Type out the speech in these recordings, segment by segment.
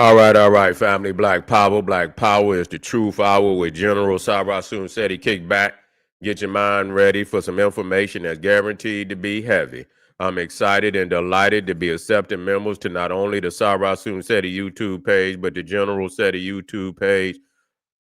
All right, family. Black Power. Black Power is the truth hour with General Sarasun said he kick back. Get your mind ready for some information that's guaranteed to be heavy. I'm excited and delighted to be accepting members to not only the Sarasun Seti YouTube page, but the General Seti YouTube page.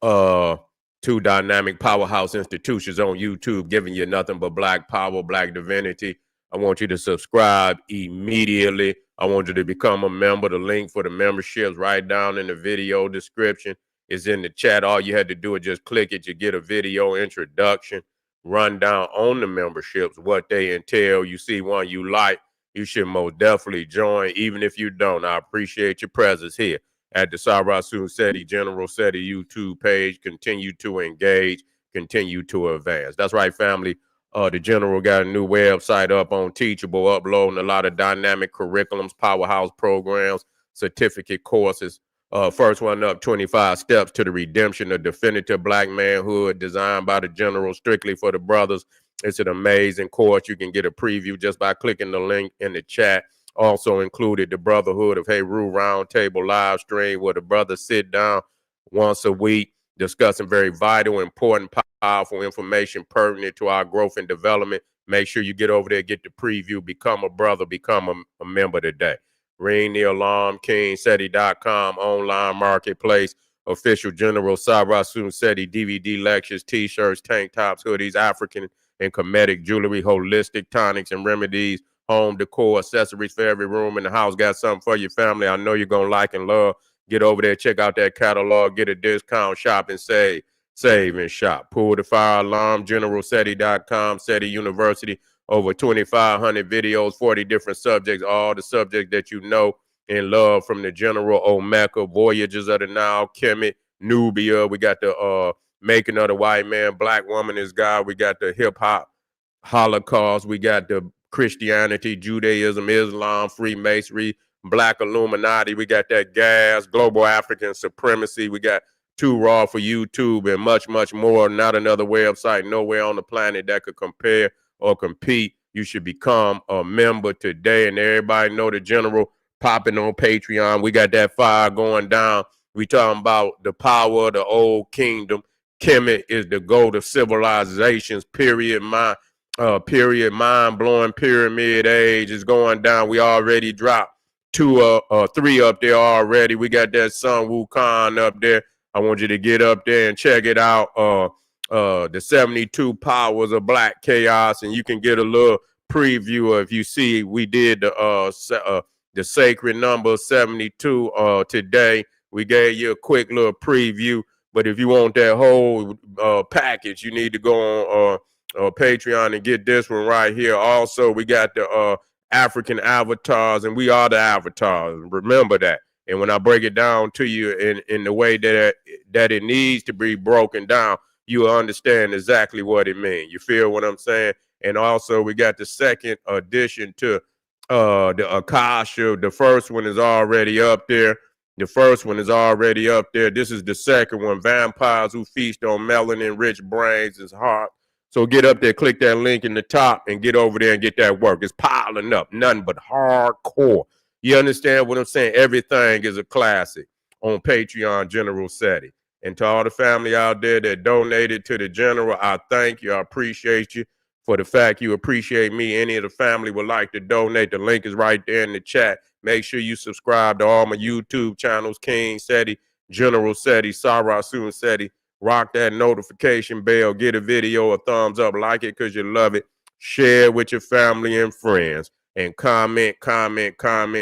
Uh, Two dynamic powerhouse institutions on YouTube giving you nothing but black power, black divinity. I want you to subscribe immediately. I want you to become a member. The link for the memberships right down in the video description is in the chat. All you had to do is just click it. You get a video introduction, rundown on the memberships, what they entail. You see one you like, you should most definitely join. Even if you don't, I appreciate your presence here at the Sarasun Seti General Seti YouTube page. Continue to engage, continue to advance. That's right, family. The General got a new website up on Teachable, uploading a lot of dynamic curriculums, powerhouse programs, certificate courses. First one up, 25 Steps to the Redemption of Definitive Black Manhood, designed by the General strictly for the brothers. It's an amazing course. You can get a preview just by clicking the link in the chat. Also included the Brotherhood of Heru Roundtable live stream, where the brothers sit down once a week discussing very vital, important, powerful information pertinent to our growth and development. Make sure you get over there, get the preview, become a brother, become a member today. Ring the alarm, KingSeti.com, online marketplace, official General Sarasun Seti DVD lectures, t-shirts, tank tops, hoodies, African and Kemetic jewelry, holistic tonics and remedies, home decor, accessories for every room in the house. Got something for your family I know you're going to like and love. Get over there, check out that catalog, get a discount, shop and save. Save and shop. Pull the fire alarm, generalseti.com, Seti University. Over 2,500 videos, 40 different subjects, all the subjects that you know and love from the General Omega, Voyages of the Nile, Kemet, Nubia. We got the Making of the White Man, Black Woman is God. We got the hip hop Holocaust. We got the Christianity, Judaism, Islam, Freemasonry, Black Illuminati. We got that gas, global African supremacy. We got Too Raw for YouTube and much, much more. Not another website nowhere on the planet that could compare or compete. You should become a member today. And everybody know the General popping on Patreon. We got that fire going down. We talking about the power of the old kingdom. Kemet is the goat of civilizations, period. Mind-blowing pyramid age is going down. We already dropped three up there already. We got that Sun Wukong up there. I want you to get up there and check it out. The 72 powers of black chaos, and you can get a little preview if you see we did the sacred number 72 today. We gave you a quick little preview, but if you want that whole package, you need to go on Patreon and get this one right here. Also, we got the African avatars, and we are the avatars. Remember that. And when I break it down to you in the way that it needs to be broken down, you'll understand exactly what it means. You feel what I'm saying? And also, we got the second addition to the Akasha. The first one is already up there. This is the second one, Vampires Who Feast on Melanin-Rich Brains and Heart. So get up there, click that link in the top, and get over there and get that work. It's piling up, nothing but hardcore. You understand what I'm saying? Everything is a classic on Patreon, General Seti. And to all the family out there that donated to the General, I thank you. I appreciate you for the fact you appreciate me. Any of the family would like to donate. The link is right there in the chat. Make sure you subscribe to all my YouTube channels, King Seti, General Seti, Sarasun Seti. Rock that notification bell. Get a video a thumbs up. Like it because you love it. Share it with your family and friends. And comment.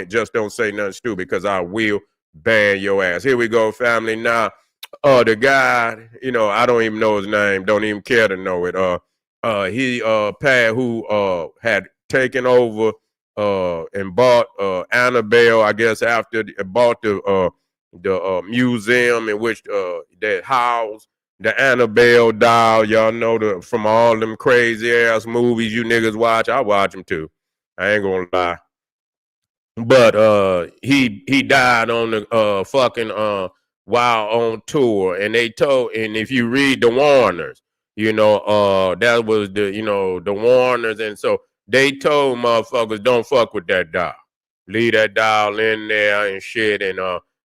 Just don't say nothing stupid because I will ban your ass. Here we go, family. Now, the guy, I don't even know his name. Don't even care to know it. He Pat, who had taken over and bought Annabelle, I guess, after bought the museum in which that housed the Annabelle doll. Y'all know from all them crazy ass movies you niggas watch. I watch them too. I ain't gonna lie. But he died on the fucking while on tour, and and if you read the Warners, that was the Warners, and so they told motherfuckers don't fuck with that doll. Leave that doll in there and shit, and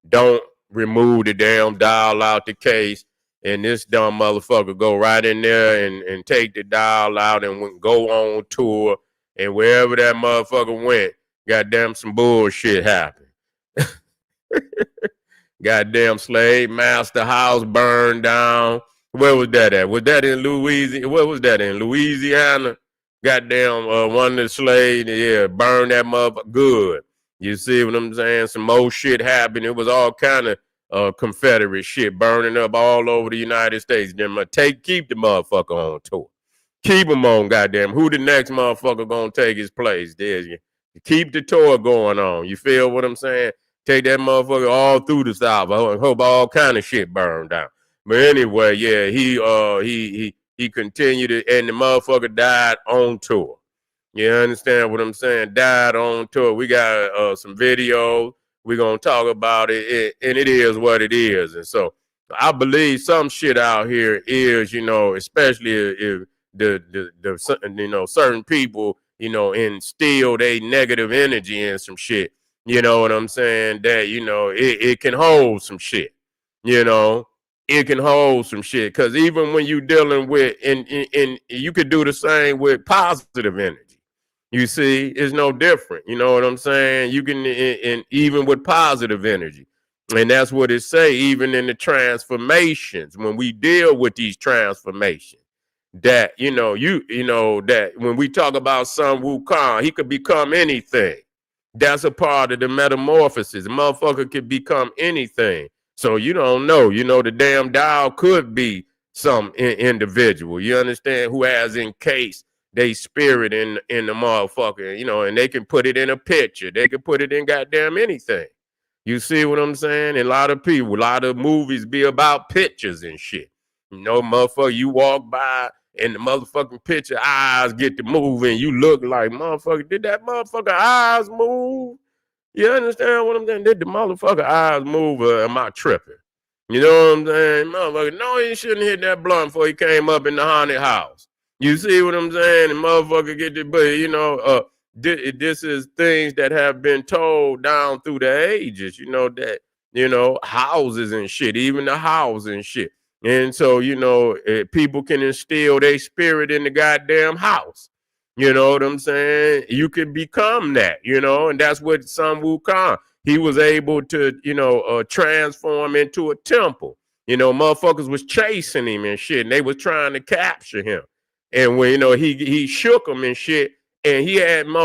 don't remove the damn dial out the case. And this dumb motherfucker go right in there and take the dial out and go on tour. And wherever that motherfucker went, goddamn some bullshit happened. Goddamn slave master house burned down. Where was that at? Was that in Louisiana? Where was that in Louisiana? Goddamn, one of the slaves, yeah, burned that motherfucker good. You see what I'm saying? Some more shit happened. It was all kind of Confederate shit burning up all over the United States. Then keep the motherfucker on tour. Keep him on, goddamn. Who the next motherfucker gonna take his place? There's you. Keep the tour going on. You feel what I'm saying? Take that motherfucker all through the South. I hope all kind of shit burned down. But anyway, yeah, he continued it, and the motherfucker died on tour. You understand what I'm saying? Died on tour. We got some videos. We're gonna talk about it, and it is what it is. And so I believe some shit out here is, especially if the certain people, instill they negative energy in some shit. You know what I'm saying? That, it can hold some shit. It can hold some shit. Because even when you dealing with, and you could do the same with positive energy. You see, it's no different. You know what I'm saying? You can, and even with positive energy. And that's what it say, even in the transformations, when we deal with these transformations. That, that when we talk about Sun Wukong, he could become anything. That's a part of the metamorphosis. The motherfucker could become anything. So you don't know. The damn dial could be some individual, you understand, who has encased they spirit in the motherfucker, and they can put it in a picture. They can put it in goddamn anything. You see what I'm saying? And a lot of movies be about pictures and shit. Motherfucker, you walk by and the motherfucking picture eyes get to move and you look like, motherfucker, did that motherfucker eyes move? You understand what I'm saying? Did the motherfucker eyes move or am I tripping? You know what I'm saying? Motherfucker, no, he shouldn't hit that blunt before he came up in the haunted house. You see what I'm saying? And motherfucker get the, but this is things that have been told down through the ages, that, houses and shit, even the house and shit. And so, people can instill their spirit in the goddamn house. You know what I'm saying? You can become that, and that's what Sun Wukong, he was able to, transform into a temple. Motherfuckers was chasing him and shit, and they was trying to capture him. And when, he shook them and shit, and he had and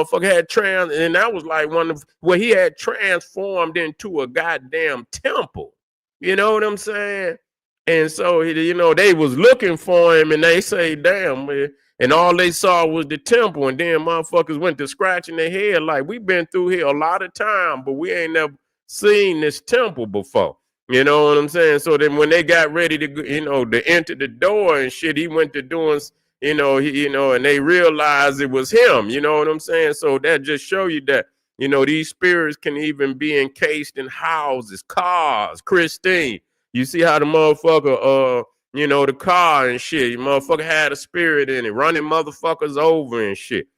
that was like one of where he had transformed into a goddamn temple. You know what I'm saying? And so, they was looking for him and they say, damn, man. And all they saw was the temple. And then motherfuckers went to scratching their head like, we've been through here a lot of time, but we ain't never seen this temple before. You know what I'm saying? So then when they got ready to, to enter the door and shit, he went to doing, and they realized it was him. You know what I'm saying? So that just show you that, these spirits can even be encased in houses, cars, Christine. You see how the motherfucker, the car and shit, you motherfucker had a spirit in it, running motherfuckers over and shit,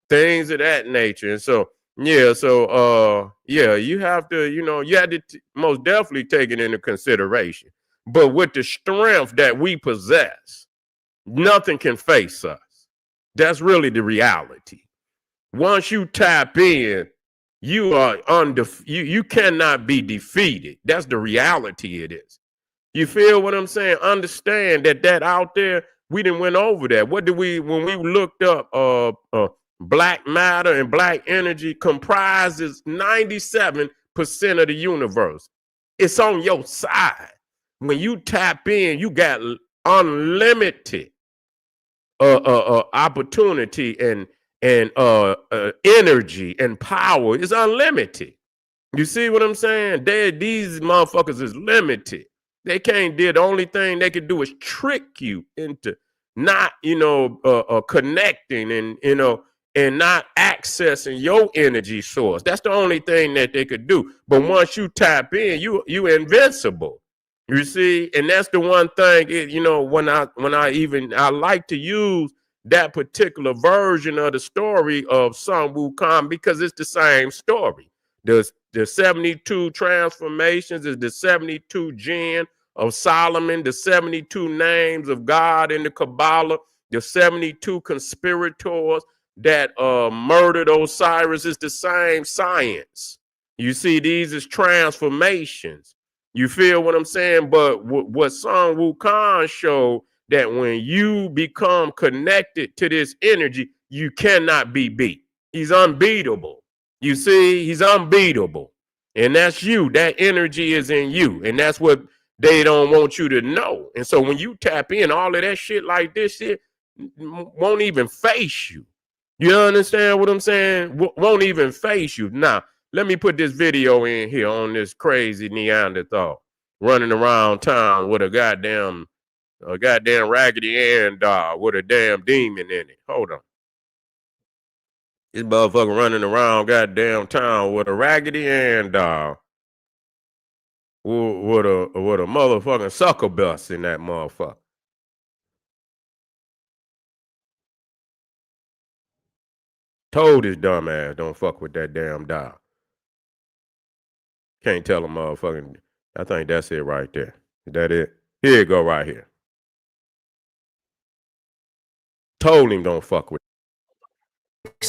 things of that nature. And so, yeah, you have to, you had to most definitely take it into consideration. But with the strength that we possess, nothing can face us. That's really the reality. Once you tap in, you are you cannot be defeated. That's the reality it is. You feel what I'm saying? Understand that out there, we didn't went over that. When we looked up black matter and black energy comprises 97% of the universe. It's on your side. When you tap in, you got unlimited opportunity and energy and power. Is unlimited. You see what I'm saying? These motherfuckers is limited. They can't do, the only thing they can do is trick you into not, connecting and, and not accessing your energy source. That's the only thing that they could do. But once you tap in, you invincible. You see, and that's the one thing, when I like to use that particular version of the story of Sun Wukong because it's the same story. The 72 transformations is the 72 gen of Solomon, the 72 names of God in the Kabbalah, the 72 conspirators that murdered Osiris is the same science. You see, these is transformations. You feel what I'm saying? But what Sun Wukong showed, that when you become connected to this energy, you cannot be beat. He's unbeatable. You see, he's unbeatable. And that's you. That energy is in you. And that's what they don't want you to know. And so when you tap in, all of that shit like this shit won't even face you. You understand what I'm saying? Won't even face you. Now, let me put this video in here on this crazy Neanderthal running around town with a goddamn Raggedy Ann doll with a damn demon in it. Hold on. This motherfucker running around goddamn town with a Raggedy Ann doll with a motherfucking sucker bus in that motherfucker. Told his dumb ass don't fuck with that damn doll. Can't tell a motherfucking. I think that's it right there. Is that it? Here you go right here. Told him don't fuck with.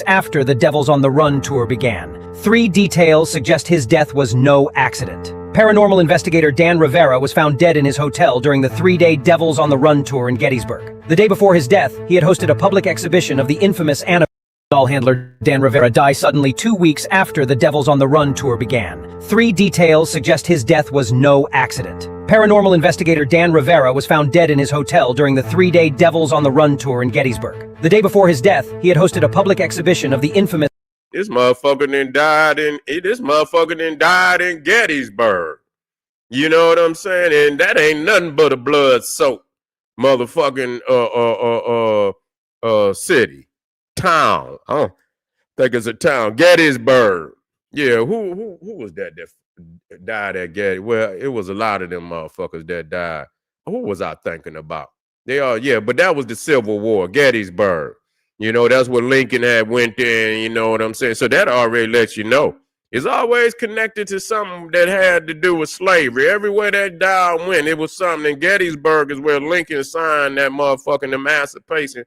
After the Devils on the Run tour began, 3 details suggest his death was no accident. Paranormal investigator Dan Rivera was found dead in his hotel during the 3-day Devils on the Run tour in Gettysburg. The day before his death, he had hosted a public exhibition of the infamous Annabelle doll handler. Dan Rivera died suddenly 2 weeks after the Devils on the Run tour began. 3 details suggest his death was no accident. Paranormal investigator Dan Rivera was found dead in his hotel during the 3-day Devils on the Run tour in Gettysburg. The day before his death, he had hosted a public exhibition of the infamous. This motherfucker then died in Gettysburg. You know what I'm saying? And that ain't nothing but a blood-soaked motherfucking city. Town. I don't think it's a town. Gettysburg. Yeah, who was that died at Gettysburg? Well, it was a lot of them motherfuckers that died. Who was I thinking about? They are, yeah, but that was the Civil War, Gettysburg. You know, that's what Lincoln had went there, and you know what I'm saying? So that already lets you know. It's always connected to something that had to do with slavery. Everywhere that dial went, it was something. And Gettysburg is where Lincoln signed that motherfucking emancipation.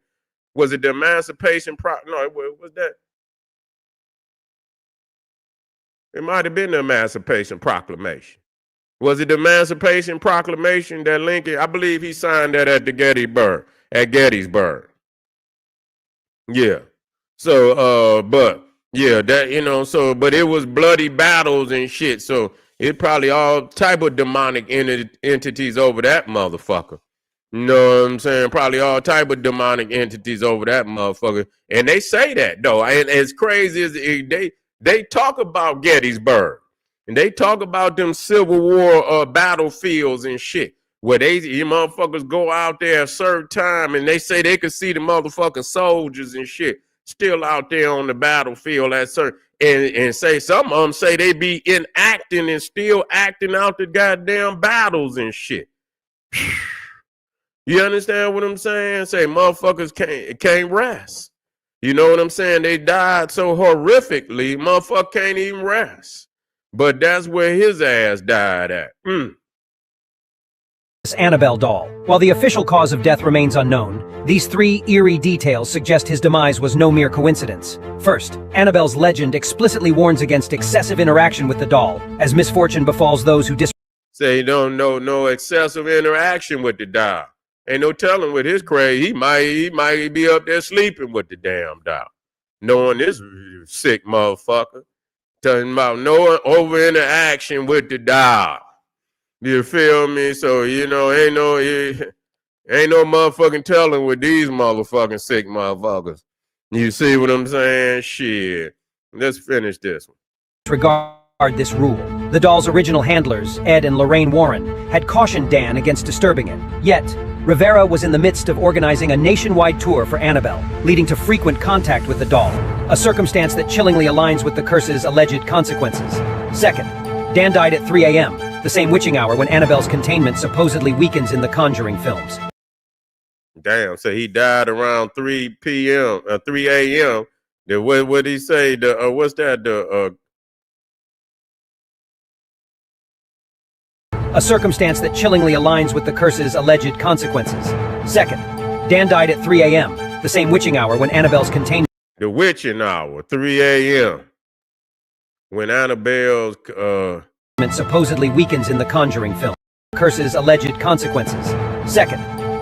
Was it the Emancipation No, it was that. It might have been the Emancipation Proclamation. Was it the Emancipation Proclamation that Lincoln? I believe he signed that at Gettysburg. Yeah. So, but yeah, that but it was bloody battles and shit. So it probably all type of demonic entities over that motherfucker. You know what I'm saying? Probably all type of demonic entities over that motherfucker. And they say that though. And as crazy as they talk about Gettysburg and they talk about them Civil War battlefields and shit, where you motherfuckers go out there a certain time and they say they could see the motherfucking soldiers and shit still out there on the battlefield at certain and say some of them say they be enacting and still acting out the goddamn battles and shit. You understand what I'm saying? Say motherfuckers can't rest. You know what I'm saying? They died so horrifically, motherfucker can't even rest. But that's where his ass died at. Annabelle doll. While the official cause of death remains unknown, these 3 eerie details suggest his demise was no mere coincidence. First, Annabelle's legend explicitly warns against excessive interaction with the doll, as misfortune befalls those who say don't know no excessive interaction with the doll. Ain't no telling with his craze. He might be up there sleeping with the damn doll. Knowing this sick motherfucker. Talking about no over interaction with the doll. You feel me? So, ain't no motherfucking telling with these motherfucking sick motherfuckers. You see what I'm saying? Shit. Let's finish this one. Disregard this rule. The doll's original handlers, Ed and Lorraine Warren, had cautioned Dan against disturbing it. Yet, Rivera was in the midst of organizing a nationwide tour for Annabelle, leading to frequent contact with the doll, a circumstance that chillingly aligns with the curse's alleged consequences. Second, Dan died at 3 a.m., the same witching hour when Annabelle's containment supposedly weakens in the Conjuring films. Damn, so he died around 3 p.m., 3 a.m. What did he say? What's that? a circumstance that chillingly aligns with the curse's alleged consequences. Second, Dan died at 3 a.m., the same witching hour when Annabelle's containment The witching hour, 3 a.m. When Annabelle's supposedly weakens in the Conjuring film. Curse's alleged consequences. Second,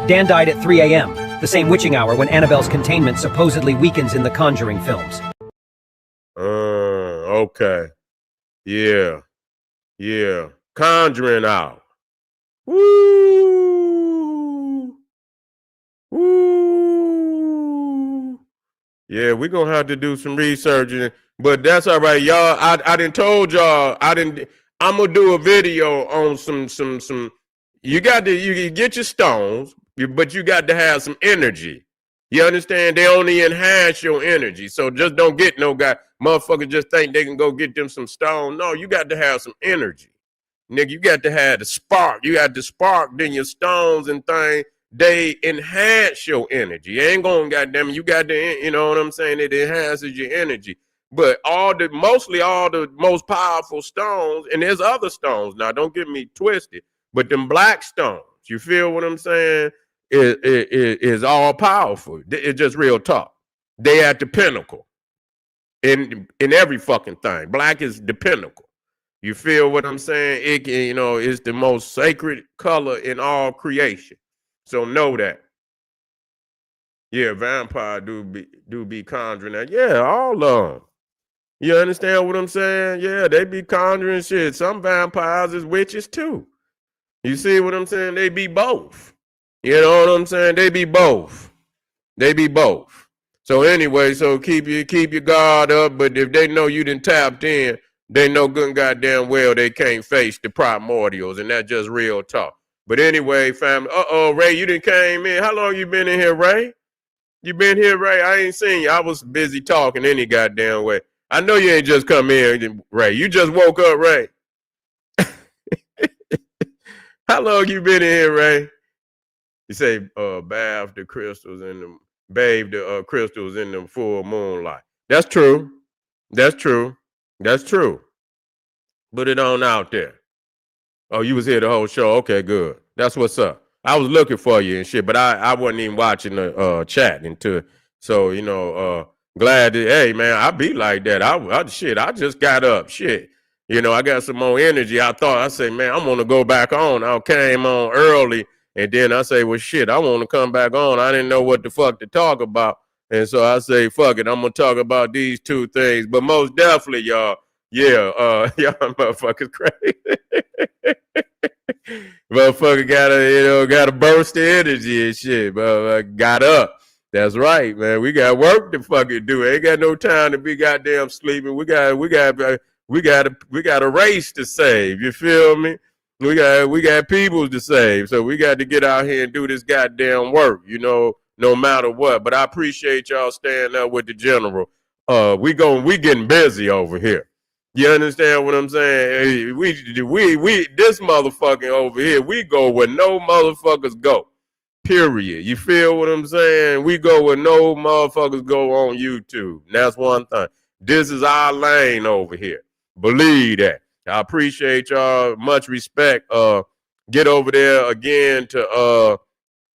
Dan died at 3 a.m., the same witching hour when Annabelle's containment supposedly weakens in the Conjuring films. Okay. Yeah. Yeah. Conjuring hour. Woo! Woo! Yeah, we're gonna have to do some researching, but that's all right, y'all. I done told y'all I'm gonna do a video on some you get your stones, but you got to have some energy. You understand? They only enhance your energy. So just don't get no guy motherfuckers just think they can go get them some stone. No, you got to have some energy. Nigga, you got to have the spark. You got the spark, then your stones and things, they enhance your energy. You ain't going, goddamn, you got the, you know what I'm saying? It enhances your energy. But mostly all the most powerful stones, and there's other stones now, don't get me twisted, but them black stones, you feel what I'm saying, is all powerful. It's just real talk. They at the pinnacle in every fucking thing. Black is the pinnacle. You feel what I'm saying? It, you know, it's the most sacred color in all creation. So know that. Yeah, vampire do be conjuring that. Yeah, all of them. You understand what I'm saying? Yeah, they be conjuring shit. Some vampires is witches too. You see what I'm saying? They be both. You know what I'm saying? They be both. They be both. So anyway, so keep your guard up. But if they know you done tapped in, they know good and goddamn well they can't face the primordials, and that's just real talk. But anyway, family. Ray, you done came in. How long you been in here, Ray? You been here, Ray? I ain't seen you. I was busy talking any goddamn way. I know you ain't just come in, Ray. You just woke up, Ray. How long you been in here, Ray? You say, bathe the crystals in them, bathe the crystals in them full moonlight. That's true. That's true. That's true. Put it on out there. Oh, you was here the whole show. Okay, good. That's what's up. I was looking for you and shit, but I wasn't even watching the chat until, so, you know, glad that, hey, man, I be like that. I just got up. Shit. You know, I got some more energy. I say, man, I'm going to go back on. I came on early, and then I say, well, shit, I want to come back on. I didn't know what the fuck to talk about. And so I say, fuck it, I'm going to talk about these two things. But most definitely, y'all, yeah, y'all motherfuckers crazy. Motherfucker gotta burst the energy and shit. Got up. That's right, man. We got work to fucking do. Ain't got no time to be goddamn sleeping. We got a race to save. You feel me? We got people to save. So we got to get out here and do this goddamn work, you know, no matter what. But I appreciate y'all staying up with the general. We getting busy over here. You understand what I'm saying? We this motherfucking over here, we go where no motherfuckers go. Period. You feel what I'm saying? We go where no motherfuckers go on YouTube. And that's one thing. This is our lane over here. Believe that. I appreciate y'all. Much respect. Get over there again to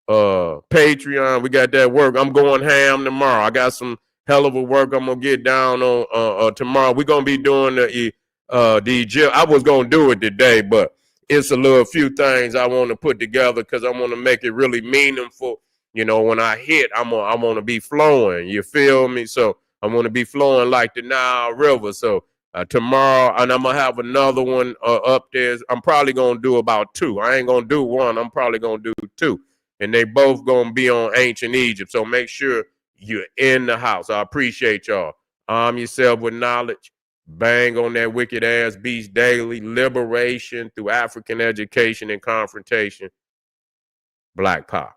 Patreon. We got that work. I'm going ham tomorrow. I got some hell of a work I'm gonna get down on tomorrow. We're gonna be doing the I was gonna do it today, but it's a little few things I want to put together because I want to make it really meaningful. You know, when I hit, I want to be flowing. You feel me? So I want to be flowing like the Nile River. So tomorrow, and I'm gonna have another one up there. I'm probably gonna do about two. I ain't gonna do one. I'm probably gonna do two, and they both gonna be on ancient Egypt. So make sure you're in the house. I appreciate y'all. Arm yourself with knowledge. Bang on that wicked ass beast daily. Liberation through African education and confrontation. Black power.